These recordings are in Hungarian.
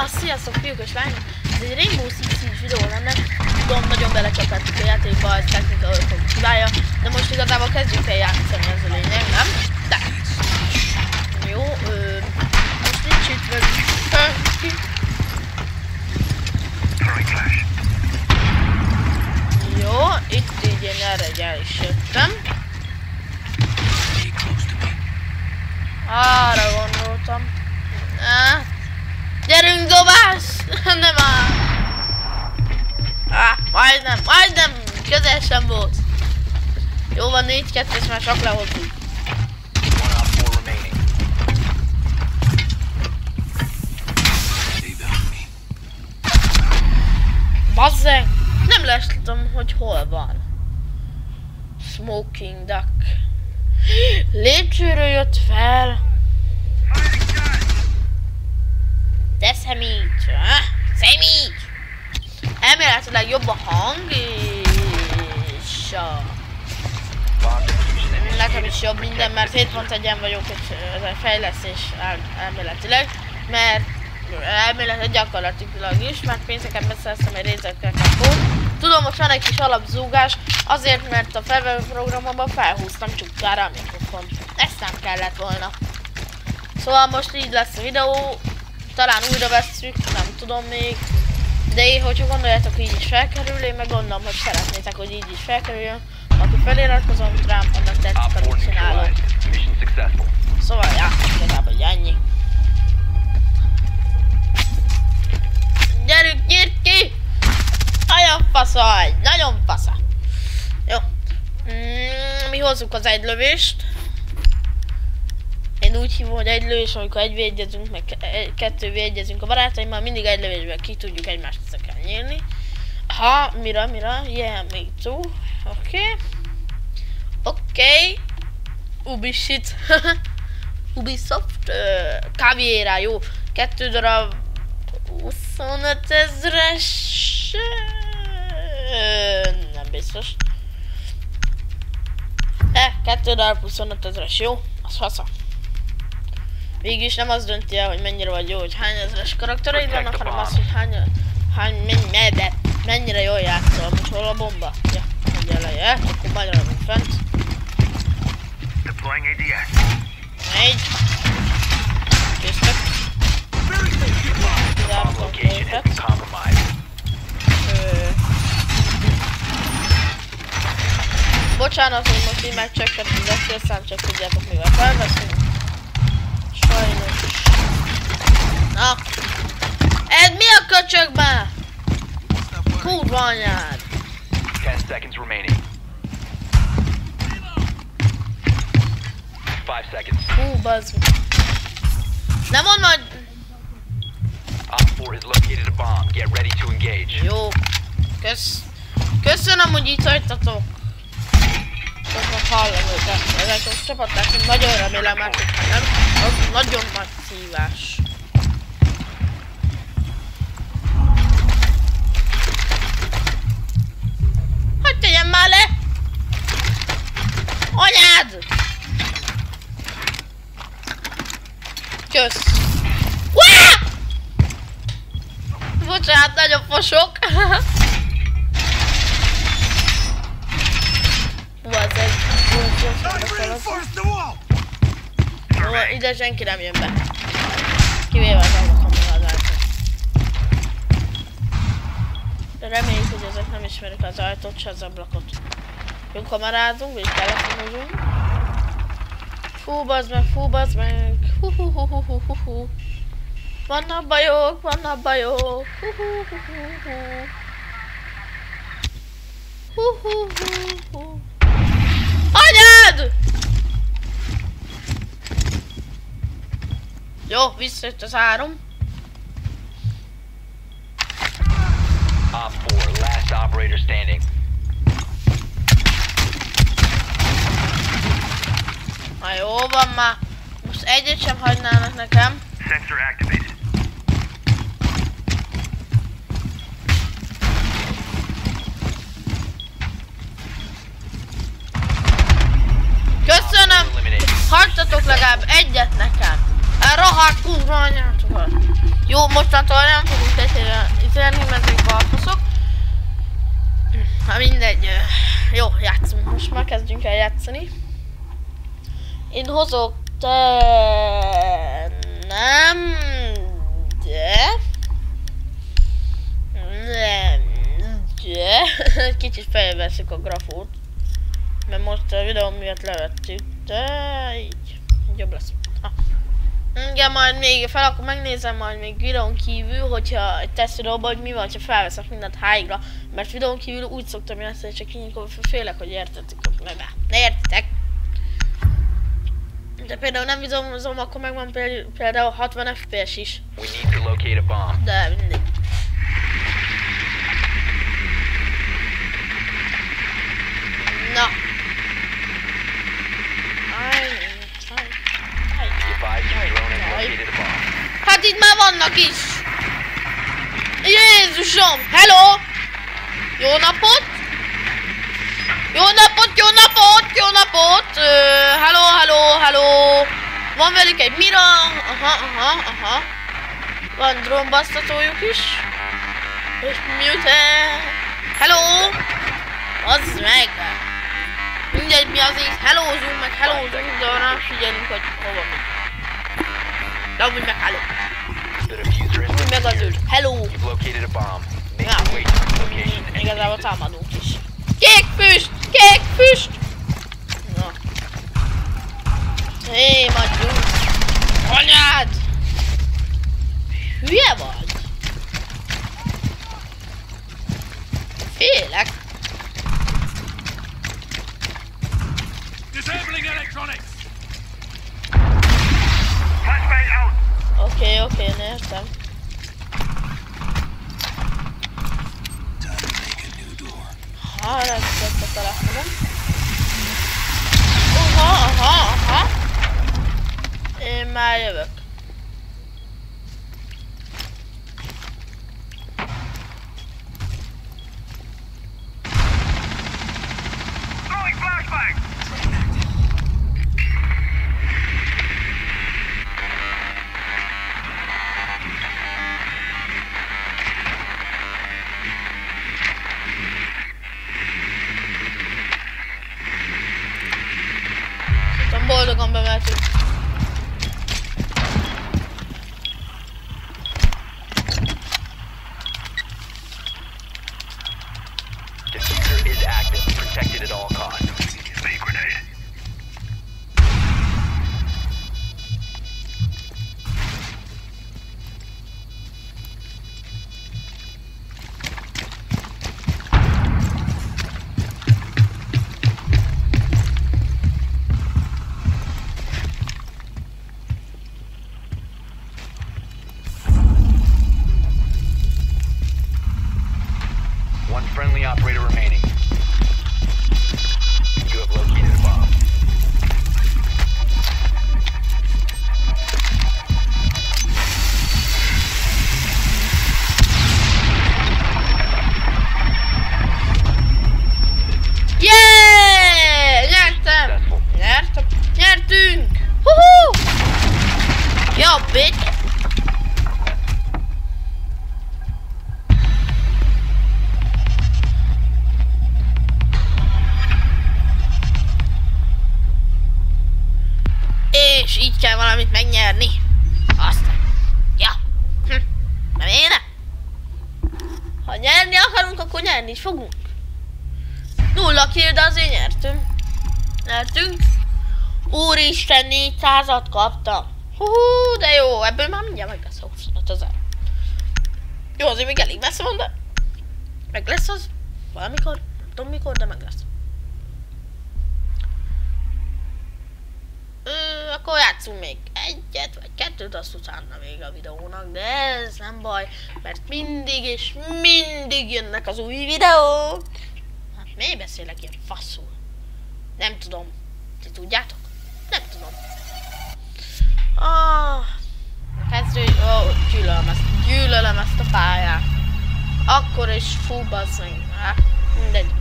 Sziasztok fiúk és lányok! Ez egy Rainbow Six Siege videó lenne. Tudom, nagyon belecsapattuk a játékba, ez technika hibája, de most igazából kezdjük el játszani, ez a lényeg, nem? De! Jó, most nincs itt velünk senki. Jó, itt így én erre el is jöttem. Arra gondoltam. Gyerünk, dobás! Nem áll! Majdnem! Közel sem volt. Jó van, 4-2-es már csak lehozzuk. Bazzeg! Nem látom, hogy hol van. Smoking duck. Lépcsőről jött fel. De szemíts! Szemíts! Elméletileg jobb a hang és nekem is jobb minden, mert 7.1-en vagyok, és ez a fejlesztés elméletileg, mert elméletileg gyakorlatilag is, mert pénzeket beszereztem egy Razer kód. Tudom, most van egy kis alapzúgás, azért, mert a felvevő programomban felhúztam csukkára a mikrofont. Ezt nem kellett volna. Szóval most így lesz a videó, talán újra vesszük, nem tudom még. De én, hogyha gondoljátok, így is felkerül, én meg gondolom, hogy szeretnétek, hogy így is felkerüljön. Akkor feliratkozom rám, annak tetszik, amit csinálok. Szóval, ja, igazából ennyi. Gyerünk, nyírt ki! Nagyon faszaj, nagyon fasza. Jó. Mi hozzuk az egy lövést. Én úgy hívom, hogy egy lövés, amikor egy védjezünk, meg kettő védjezünk a barátaimmal, mindig egy lövésben ki tudjuk egymást ezekkel nyírni. Ha, mira, yeah, me too. Oké. Ubisoft. Ubisoft. Caveira, jó. 2 darab 25 000-es. Nem biztos. 2 darab 25 000-es, jó? Az fasza. Végülis nem az dönti el, hogy mennyire vagy jó, hogy hány ezeres karaktereid vannak, hanem az, hogy mennyire jól játszol. Most hol a bomba? Ja, hogy eleje, akkor majd ragadunk fent. Megy. Késztek. Kizártam őket. Bocsánat, hogy most így megcsekkettünk, de aztán csak tudjátok, mivel felveszünk. Sajnos. Na! Ez mi a köcsög már? Kurva anyád! 10 seconds remaining. 5 seconds. Hú, bazd. Nem mondd majd... Op 4 has located a bomb. Get ready to engage. Jó. Köszönöm, hogy itt hagytatok. Most hallom őket. Ezek a csapattársunk nagyon remélem, mert hogyha nem, az nagyon nagy szívás. Hogy tegyem már le? Anyád! Kösz! Uá! Bocsánat, nagyon fosok! Jó, ide senki nem jön be. Kivéve az ablakon az ajtót. De reméljük, hogy ezek nem ismerik az ajtót, se az ablakot. Jó, kamerázunk, és telefonozunk. Fú, bazd meg. Hú. Vannak bajok. Hú. Anyád! Jó, visszajött az áram. Op 4, last operator standing. Na jó van már. Most egyet sem hagynának nekem. Sensor activated. Köszönöm! Hagytatok legalább egyet nekem! Rohadt kurva anyátok! játszunk alatt. Jó, mostantól nem fogunk izélni, mert még balfaszok. Hát mindegy. Jó, játszunk. Most már kezdjünk el játszani. Én hozok nem, de kicsit felveszük a grafót, mert most a videó miatt levettük, de így jobb lesz. Igen, majd még akkor megnézem majd még videón kívül, hogyha egy tesztvideóban, hogy mi van, ha felveszek mindent háigra, mert videón kívül úgy szoktam játszani, csak így félek, hogy értetek meg. Ne értitek! De például nem videózom, akkor megvan például 60 FPS is. De mindig. Na. Hát itt már vannak is. Jézusom! Hello! Jó napot! Jó napot, jó napot, jó napot! Hello, hello, hello! Van velük egy mira, aha. Van drónbasztatójuk is. És mute. Hello! Az meg! Mindegy, mi azért hellózunk, meg hellózunk, de nem figyelünk, hogy hova mi. De amúgy meg hello. Úgy meg az őt. Hello! Ja, igazából támadunk is. Kék füst! Kék füst! Na. Hé, magyunk! Anyád! Hülye vagy? Félek. Oké, értem. Letszett a telefonom. Aha. Én már jövök. Boldogan bemeltünk. Diffuser is active, protected at all costs. Fake grenade. Friendly operator remaining. You have located a bomb. Yeah! Nyertünk! Huhu! Jó, bitch! És így kell valamit megnyerni. Aztán. Ja. Nem én? Ha nyerni akarunk, akkor nyerni is fogunk. 0 kill, de azért nyertünk. Úristen, 400-at kaptam. Hú, de jó, ebből már mindjárt meg lesz a 25 000. Jó, azért még elég messze van, de meg lesz az valamikor, nem tudom mikor, de meg lesz. Akkor játszunk még egyet vagy kettőt, azt utána vége a videónak, de ez nem baj, mert mindig és mindig jönnek az új videók. Hát miért beszélek ilyen faszul? Nem tudom. Ti tudjátok? Nem tudom. Gyűlölöm ezt a pályát. Akkor is fú, bassz meg. Mindegy.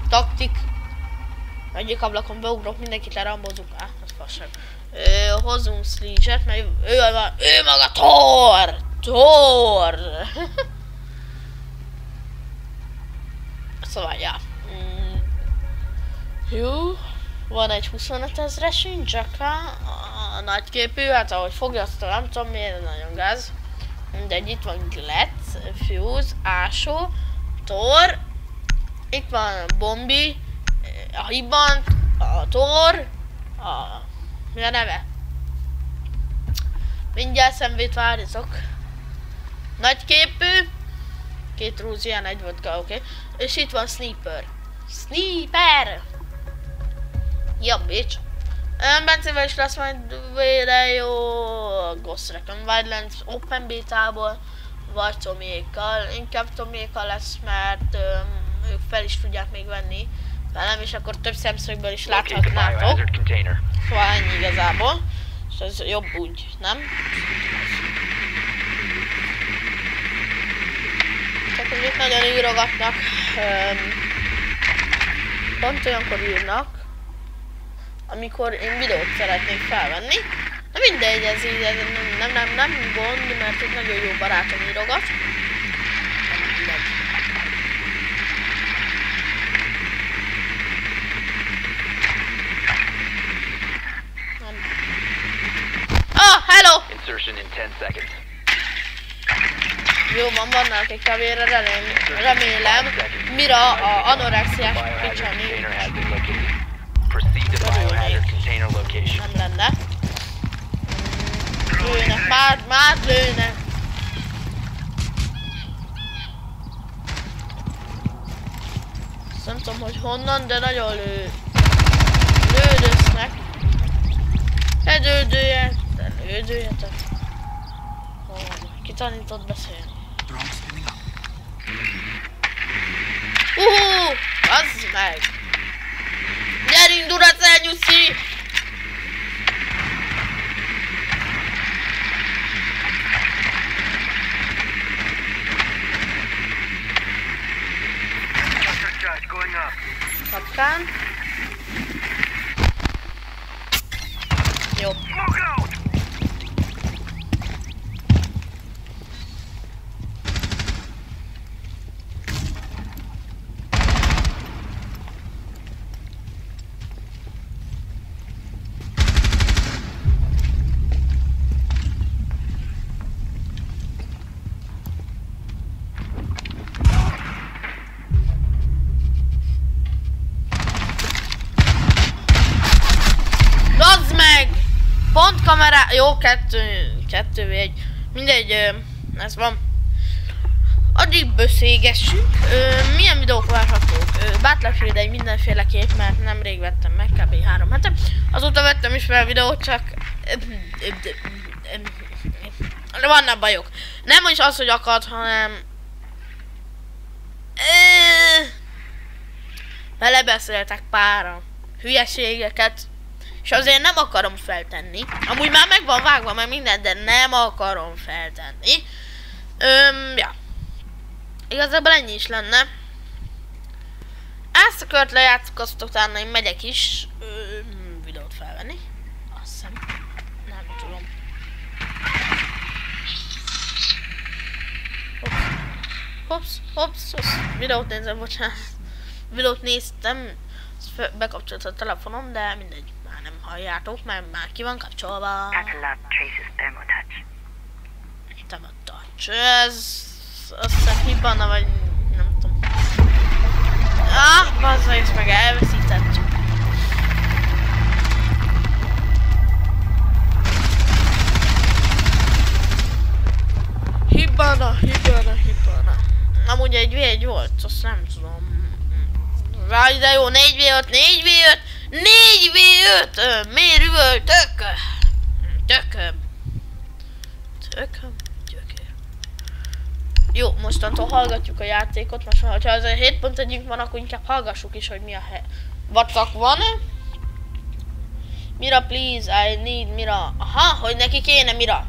Taktik. Egyik ablakon beugrok, mindenkit lerambozunk. Az fasság. Hozzunk Sleege-et, mert ő maga Thor! Thor! Szóval, ja. Jó. Van egy 25 000-esünk, Jacka, a nagyképű, hát ahogy fogja, azt nem tudom miért, nagyon gáz. Mindegy, itt van Gletz, Fuse, Ásó, Thor, itt van Bombi, a Hibbant, a Thor, mi a neve? Mindjárt szemvét várjatok. Nagyképű, 2 rúzián, 1 vodka, oké. És itt van Sniper. Sniper! Ja, bitch. Bencével is lesz majd vére jó Ghost Recon Wildlands Open Beta-ból, vagy Tomiékkal. Inkább Tomiékkal lesz, mert ők fel is tudják még venni velem, és akkor több szemszögből is láthatnátok. Szóval ennyi igazából. És ez jobb úgy, nem? Csak hogy itt nagyon írogatnak. Pont olyankor írnak, amikor én videót szeretnék felvenni. Na mindegy, ez így, ez nem gond, mert itt nagyon jó barátom írogat. Ah, hello! Insertion in 10 seconds. Jó van, vannak egy kavére, remélem. Mira a anorexiás picsani. Nem lenne. Lőnek, már lőnek. Nem tudom, hogy honnan, de nagyon lődöznek. Lődöljetek. Ki tanított beszélni? Az meg! Gyerünk, Duracell, nyuszi! Kapkán. Jó. Pont kamera, jó, 2v1, mindegy, ez van. Addig beszélgessünk, milyen videók várhatók? Battlefield egy mindenféleképp, mert nemrég vettem meg, kb. 3 hete. Azóta vettem is fel videót, csak vannak bajok. Nem is az, hogy akad, hanem belebeszéltek pára hülyeségeket, és azért nem akarom feltenni. Amúgy már meg van vágva meg minden, de nem akarom feltenni. Ja. Igazából ennyi is lenne. Ezt a kört lejátszok, azt utána én megyek is videót felvenni. Azt hiszem. Nem tudom. Hops. Videót nézem, bocsánat. Videót néztem. Bekapcsolt a telefonom, de mindegy. Már nem halljátok, mert már ki van kapcsolva. Thermotouch. Ez... azt hiszem Hibana, vagy nem tudom. Bazzá, ezt meg elveszítettük. Hibana. Amúgy egy V1 volt, azt nem tudom. Várj, de jó, 4v5. Miért üvöltök? Tököm. Jó, mostantól hallgatjuk a játékot. Most ha az 7.1-ünk van, akkor inkább hallgassuk is, hogy mi a vacak van. Mira, please, I need Mira. Aha, hogy neki kéne Mira.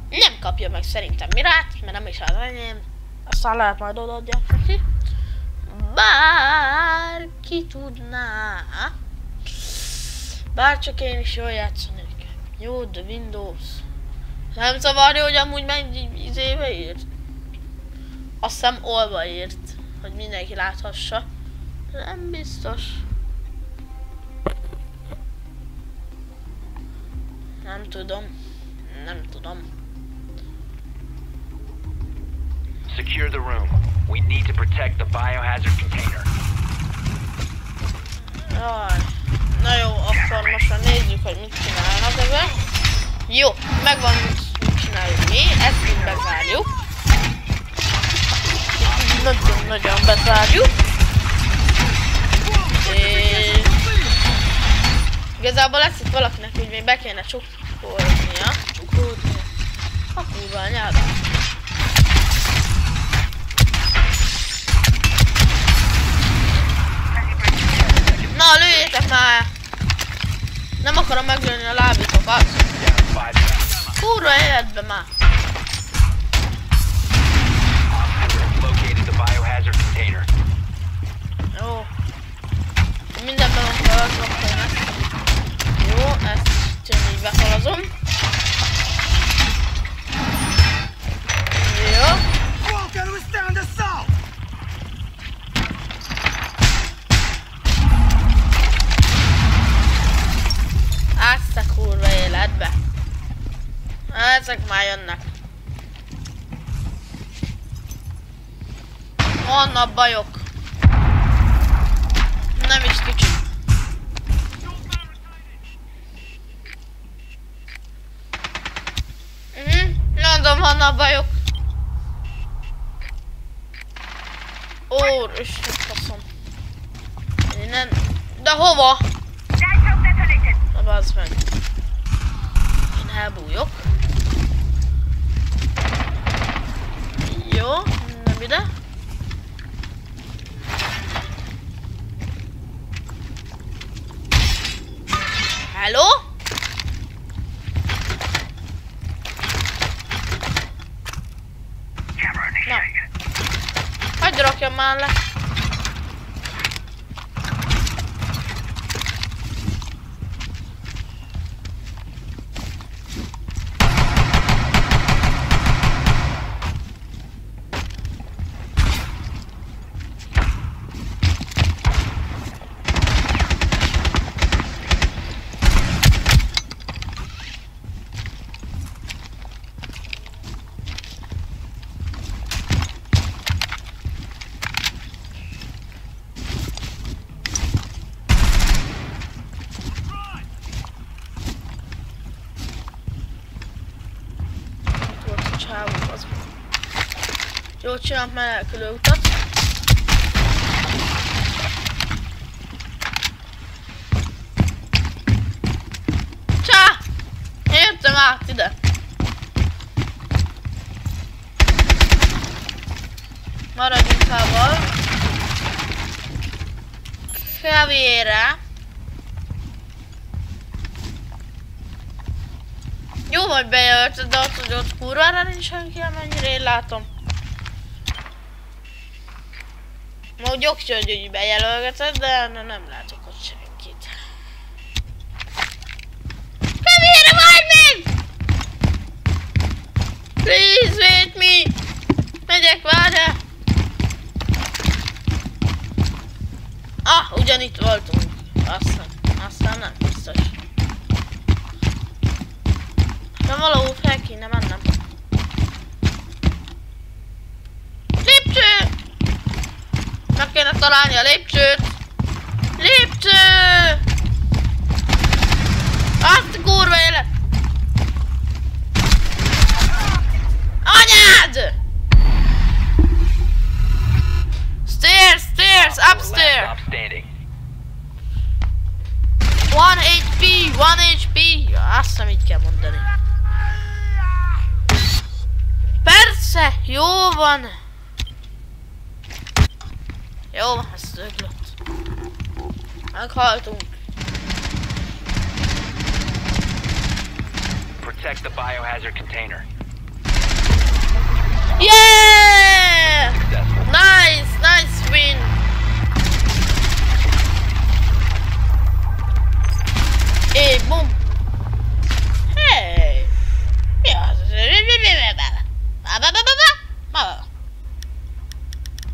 Nem kapja meg szerintem Mirát, mert nem is az enyém. Aztán lehet majd odaadják neki. Bár ki tudná. Bárcsak én is jól játszanék. Jó, de Windows. Nem zavarja, hogy amúgy mennyi izébe írt? Azt hiszem olva írt, hogy mindenki láthassa. Nem biztos. Nem tudom. Nem tudom. Secure the room. We need to protect the biohazard container. Jaj. Na jó, akkor most nézzük, hogy mit csinálnak ebben. Jó, megvan, mit csináljuk mi. Ezt így bezárjuk. Nagyon-nagyon bezárjuk. És igazából lesz itt valakinek, hogy még be kéne csukkolnia. A kurva anyáda. Na, lőjétek már! Nem akarom meglőni a lábitokat. Kurva életbe már! Jó. Mindenben van feladnak, hogy ezt. Jó, ezt így befalazom. Jó. Azt a kurva életbe. Ezek már jönnek. Vannak bajok. Nem is kicsi. Mondom, vannak bajok. Isten faszom. Innen. De hova? Na bazd meg. Én elbújok. Jó, nem ide. Hello? Na. Hagyj rakjam már le. Jó, csinálok menekülő utat. Csá! Én jöttem át ide. Maradjunk kával. Kávére. Jó, hogy bejelölted, de ott, hogy ott kurvára nincs senki, amennyire én látom. Úgy oké, hogy bejelölgeted, de nem látok ott senkit. Kávére, várj még! Please wait me! Megyek, várjál! Ah, ugyanitt voltunk. Aztán nem biztos. De valahol fel kéne mennem. Lépcső! Meg kéne találni a lépcsőt. Lépcső! Azt a kurva élet! Anyád! Stairs, stairs, upstairs! 1 HP, 1 HP! Azt hiszem így kell mondani. Persze, jó van! Jó van, ez döglött. Meghaltunk. Protect the biohazard container. Yeah! Nice, nice win. bum! Hey! Mi az?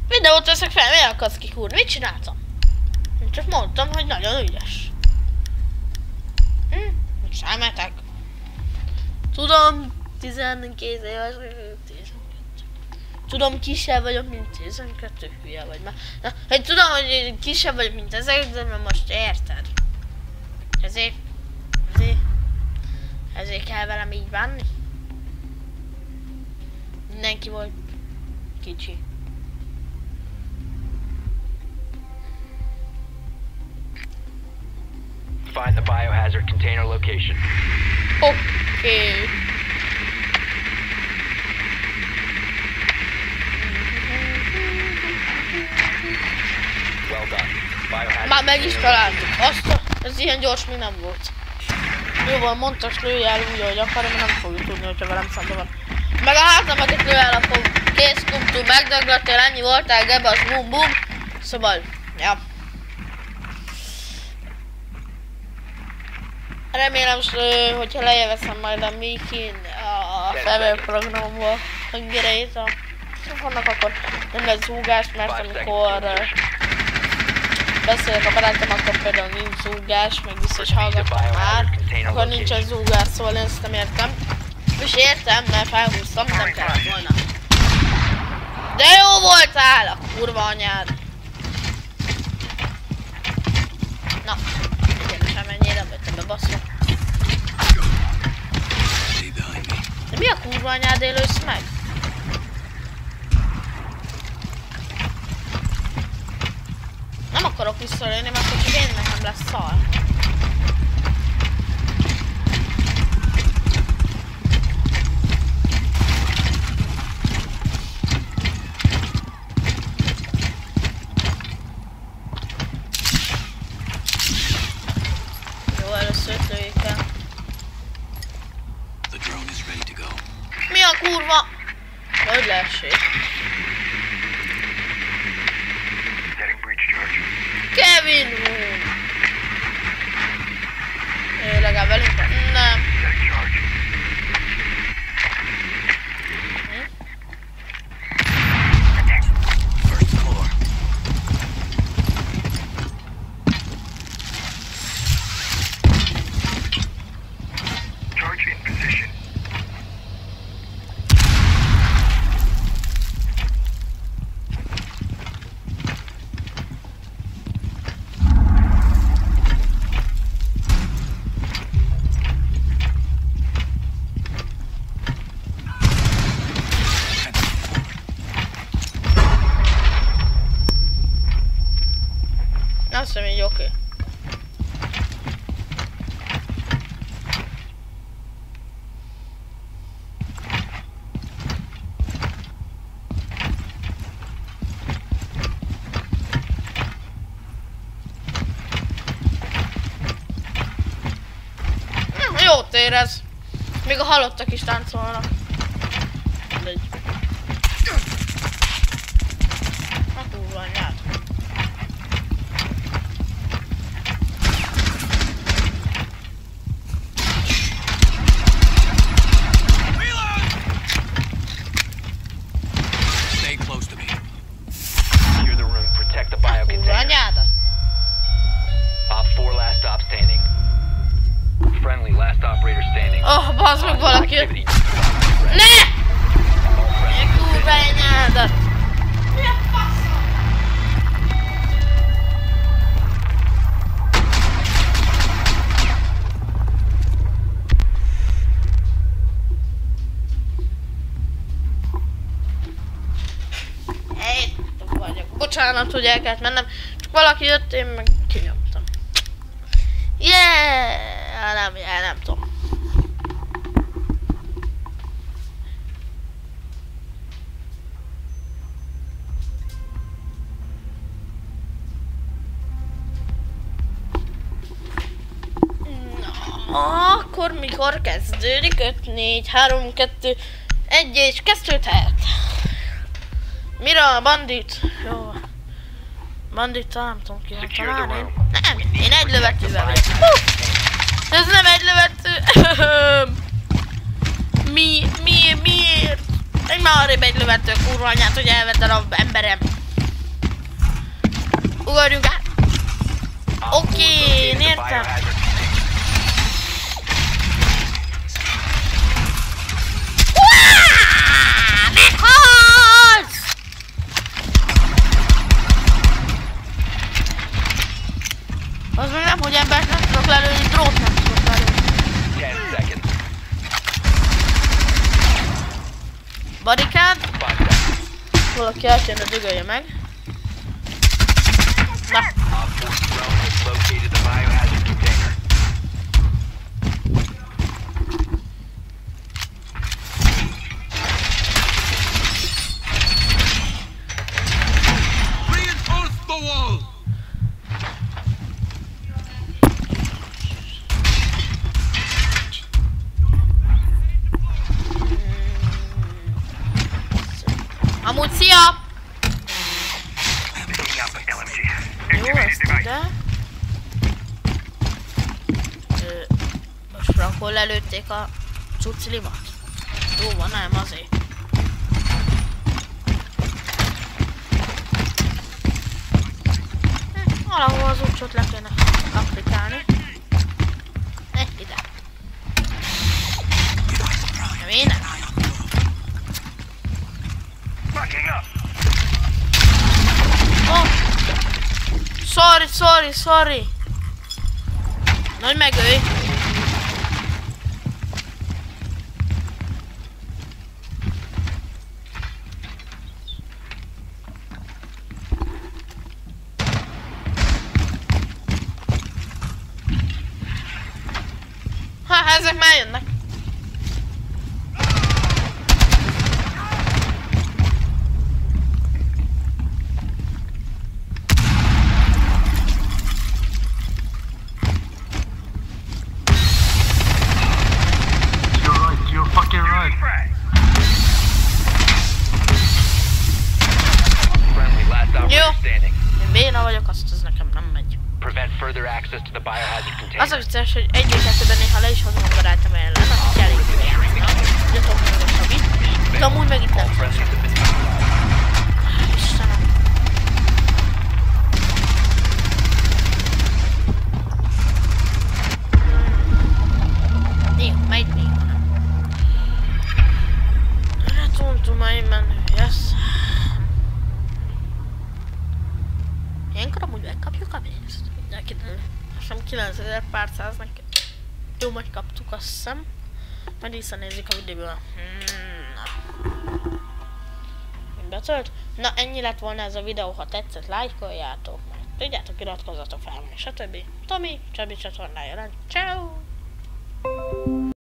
Videót veszek fel, miért akarsz kikúrni? Mit csináltam? Én csak mondtam, hogy nagyon ügyes. Most elmetek. Tudom, 12 éves vagyok, 12. Tudom, kisebb vagyok, mint 12, hülye vagy már. Na, hogy tudom, hogy kisebb vagyok, mint ezek, de most érted. Ezért kell velem így bánni. Mindenki volt kicsi. Find the biohazard container location. Oké. Well done. Biohazard Már meg is container találtuk. Azt, ez ilyen gyors még nem volt. Jó van, mondtas, lőj el úgy, ahogy akarja, mert nem fogjuk tudni, hogyha velem szemben van. Meg a házamat lő el, akkor kész, kumtú, megdöglöttél, ennyi voltál, gebasz, bum bum. Szóval, ja. Remélem, hogyha lejöveszem majd a Mikin a felvőprogramból hanggereit a telefonnak, akkor nem lesz zúgás, mert amikor beszélek a barátom, akkor például nincs zúgás, meg biztos hallgattam már, akkor nincsen zúgás, szóval én ezt nem értem. És értem, mert felhúztam, nem kellett volna. De jó voltál a kurva anyád! Na, egyenesen menjél, nem be basszol. De mi a kurva anyád élősz meg? Nem akarok visszalőni, mert hogy én nekem lesz szar. Jó, először lőjük el. Mi a kurva? Hogy leessék? Kevin! Ő legalább velünk van? Nem. Azt hiszem így oké. Jót érez. Még a halottak is táncolnak. Mindegy. A kurva anyád. Anyádat! Op 4 last stop standing. Friendly last operator standing. Oh, bazd meg valaki! Ne! Ne kurva anyádat! Mi a faszom? Bocsánat, hogy el kellett mennem, csak valaki jött, én meg kinyomtam. Yeah! Nem tudom. Na, akkor mikor kezdődik? 5, 4, 3, 2, 1 és kezdődhet. Mira a bandit? Jó. Bandit, nem tudom ki van találni. Nem, én egy lövetővel vagyok. Ez nem egy lövető. Miért? Egy már arrébb egy lövető, kurva anyát, hogy elvett a emberem. Ugorjunk át. Oké, én értem. Meghalsz! Az meg nem, hogy embert nem tudok lelőni, drót nem tudok lelőni. 10 seconds. Barikád. Valaki el kéne dögölje meg. Na. Located the biohazard container. Reinforce the wall! Amúgy szia! Jó, ezt ide. Most frankon lelőtték a cucclimat. Jó van, nem azért. Valahol az úcsot le kéne applikálni. Ide. Nem én nem. Oh. Sorry. Nagy megölj. Ezek már jönnek. Béna vagyok, azt az nekem nem megy. Az a vicces, hogy egy-kettőben néha le is hozom a barátom ellen, azt elég béna. Gyatom meg a Sabit. De amúgy meg itt nem tudom. Istenem. Néha, megy néha, nem? Return my menu, yes. Ilyenkor amúgy megkapjuk a pénzt. Mindenkitől. Sem 9000 pár száznak. Jó, majd kaptuk, azt hiszem. Majd visszanézzük a videóban. Betölt? Na, ennyi lett volna ez a videó, ha tetszett, lájkoljátok. Tudjátok, iratkozzatok fel, stb. Tomi, Csabi csatornája. Ciao.